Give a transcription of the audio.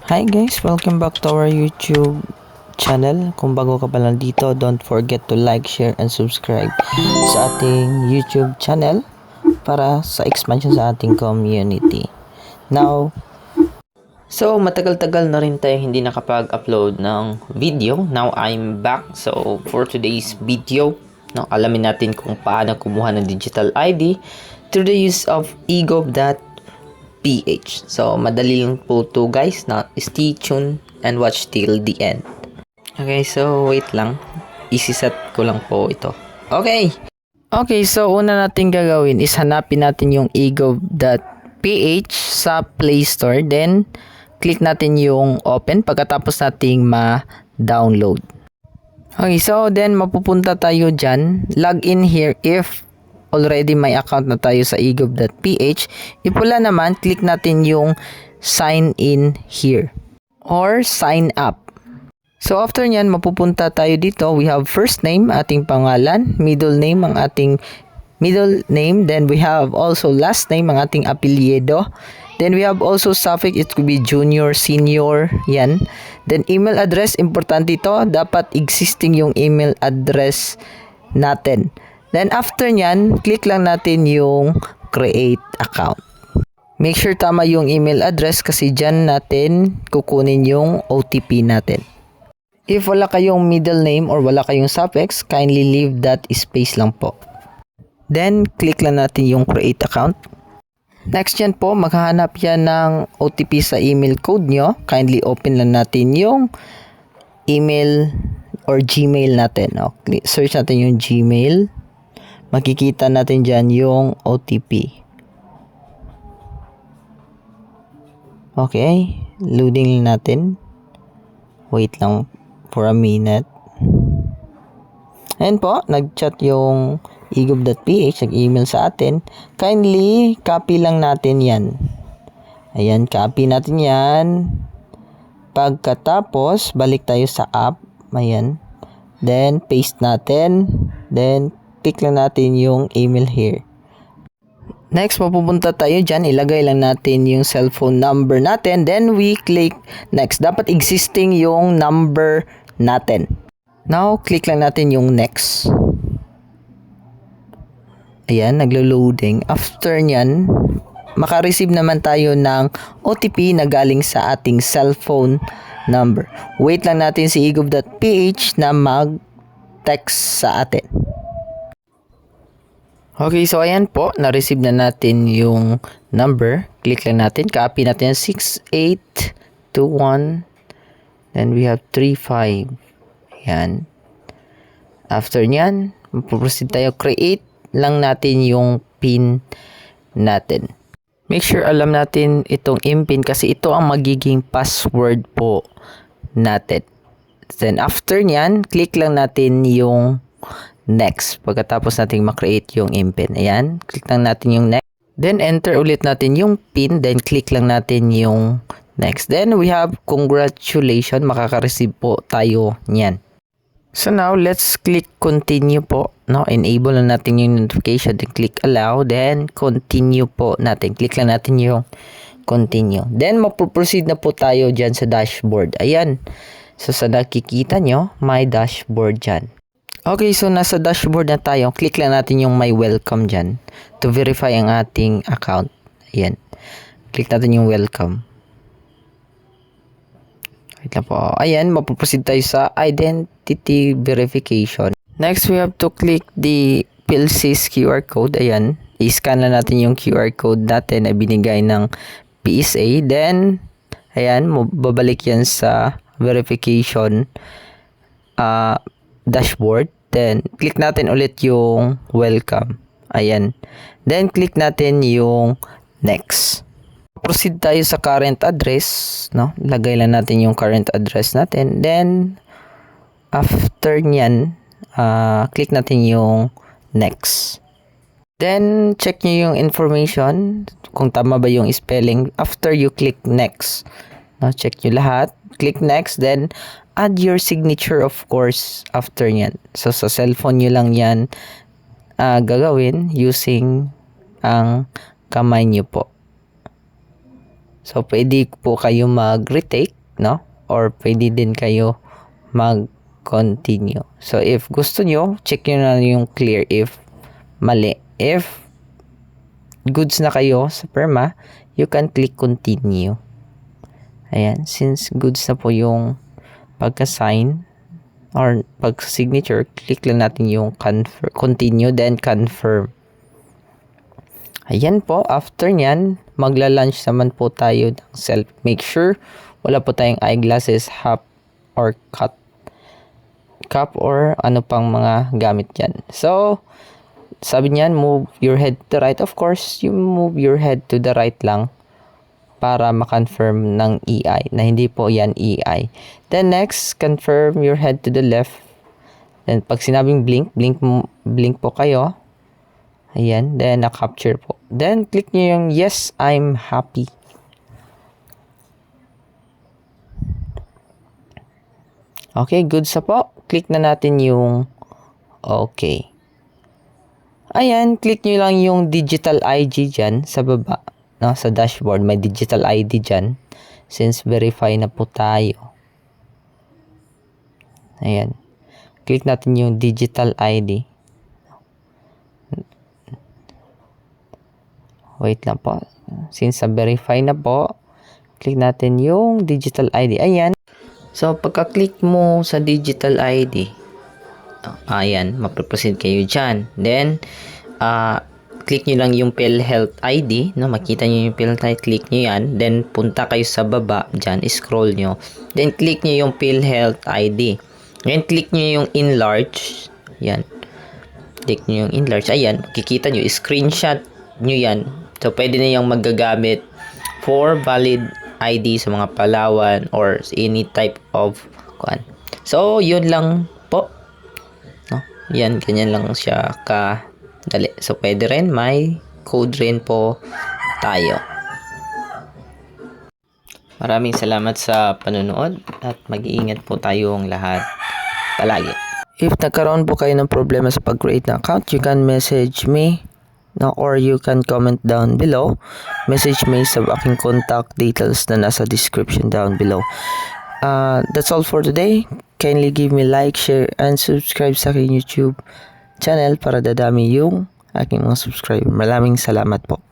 Hi guys, welcome back to our YouTube channel. Kung bago ka pa lang dito, don't forget to like, share, and subscribe sa ating YouTube channel para sa expansion sa ating community. Now, so matagal-tagal na rin tayo hindi nakapag-upload ng video. Now, I'm back. So, for today's video, alamin natin kung paano kumuha ng digital ID through the use of egov.ph. So, madali lang po to guys. Now, stay tuned and watch till the end. Okay, so wait lang. Isi-set ko lang po ito. Okay, so una natin gagawin is hanapin natin yung egov.ph sa Play Store. Then, click natin yung open pagkatapos nating ma-download. Okay, so then mapupunta tayo dyan. Log in here if already may account na tayo sa egov.ph. If wala naman, click natin yung sign in here or sign up. So after nyan, mapupunta tayo dito. We have first name, ating pangalan, middle name, ang ating middle name. Then we have also last name, ang ating apelyido. Then we have also suffix, it could be junior, senior, yan. Then email address, importante ito, dapat existing yung email address natin. Then after nyan, click lang natin yung create account. Make sure tama yung email address kasi dyan natin kukunin yung OTP natin. If wala kayong middle name or wala kayong suffix, kindly leave that space lang po. Then, click lang natin yung create account. Next yan po, maghahanap yan ng OTP sa email code nyo. Kindly open lang natin yung email or Gmail natin. Okay, search natin yung Gmail. Makikita natin dyan yung OTP. Okay, loading lang natin. Wait lang for a minute. Ayan po, nag-chat yung egov.ph, nag-email sa atin. Kindly copy lang natin yan. Ayan, copy natin yan. Pagkatapos, balik tayo sa app. Ayan. Then, paste natin. Then, click lang natin yung email here. Next, mapupunta tayo dyan. Ilagay lang natin yung cellphone number natin. Then, we click next. Dapat existing yung number natin. Now, click lang natin yung next. Ayan, naglo-loading. After nyan, makareceive naman tayo ng OTP na galing sa ating cellphone number. Wait lang natin si egov.ph na mag-text sa atin. Okay, so ayan po, na-receive na natin yung number. Click lang natin, copy natin 6821. Then we have 35. Ayan. After nyan, proceed tayo, create lang natin yung PIN natin. Make sure alam natin itong IMPIN kasi ito ang magiging password po natin. Then after nyan, click lang natin yung next. Pagkatapos natin makreate yung IMPIN. Ayan. Click lang natin yung next. Then, enter ulit natin yung PIN. Then, click lang natin yung next. Then, we have congratulations. Makaka-receive po tayo niyan. So, now, let's click continue po. No? Enable lang natin yung notification. Then, click allow. Then, continue po natin. Click lang natin yung continue. Then, mapoproceed na po tayo dyan sa dashboard. Ayan. So, sa nakikita nyo, may dashboard dyan. Okay, so nasa dashboard na tayo. Click lang natin yung my welcome dyan to verify ang ating account. Ayan. Click natin yung welcome. Wait lang po. Ayan, mapuproceed tayo sa identity verification. Next, we have to click the PLC's QR code. Ayan. I-scan lang natin yung QR code natin na binigay ng PSA. Then, ayan, babalik yan sa verification dashboard. Then, click natin ulit yung welcome. Ayan. Then, click natin yung next. Proceed tayo sa current address. No? Lagay lang natin yung current address natin. Then, after nyan, click natin yung next. Then, check nyo yung information. Kung tama ba yung spelling. After you click next. No? Check nyo lahat. Click next. Then, add your signature of course after nyan. So, sa cellphone nyo lang yan gagawin using ang kamay nyo po. So, pwede po kayo mag-retake no? Or pwede din kayo mag-continue. So, if gusto nyo, check nyo na yung clear if mali. If goods na kayo sa perma, you can click continue. Ayan, since goods na po yung pagka-sign or pag-signature, click lang natin yung continue, then confirm. Ayan po, after nyan, magla-launch naman po tayo ng self. Make sure wala po tayong eyeglasses, half or cap or ano pang mga gamit yan. So, sabi niyan, move your head to the right. Of course, you move your head to the right lang para ma-confirm ng EI na hindi po yan EI. Then next, confirm your head to the left. Then pag sinabing blink po kayo. Ayan, then na-capture po. Then click nyo yung yes, I'm happy. Okay, good sa po. Click na natin yung okay. Ayan, click nyo lang yung digital ID dyan sa baba. No, sa dashboard, may digital ID dyan. Since verify na po tayo. Ayan. Click natin yung digital ID. Wait lang po. Since verify na po, click natin yung digital ID. Ayan. So, pagka-click mo sa digital ID, ayan, mapaproceed kayo dyan. Then, click nyo lang yung PhilHealth ID, no? Makita nyo yung PhilHealth ID, click nyo yan. Then, punta kayo sa baba, dyan, scroll nyo. Then, click nyo yung PhilHealth ID. Then, click nyo yung enlarge. Yan. Click nyo yung enlarge. Ayan, kikita nyo, screenshot nyo yan. So, pwede na yung magagamit for valid ID sa mga Palawan or any type of kuan. So, yun lang po. No? Yan, ganyan lang siya kadali. So, pwede rin, may code rin po tayo. Maraming salamat sa panonood at mag-iingat po tayong lahat palagi. If nagkaroon po kayo ng problema sa pag-create ng account, you can message me, no, or you can comment down below. Message me sa aking contact details na nasa description down below. That's all for today. Kindly give me like, share, and subscribe sa aking YouTube channel para dadami yung aking mga subscriber. Maraming salamat po.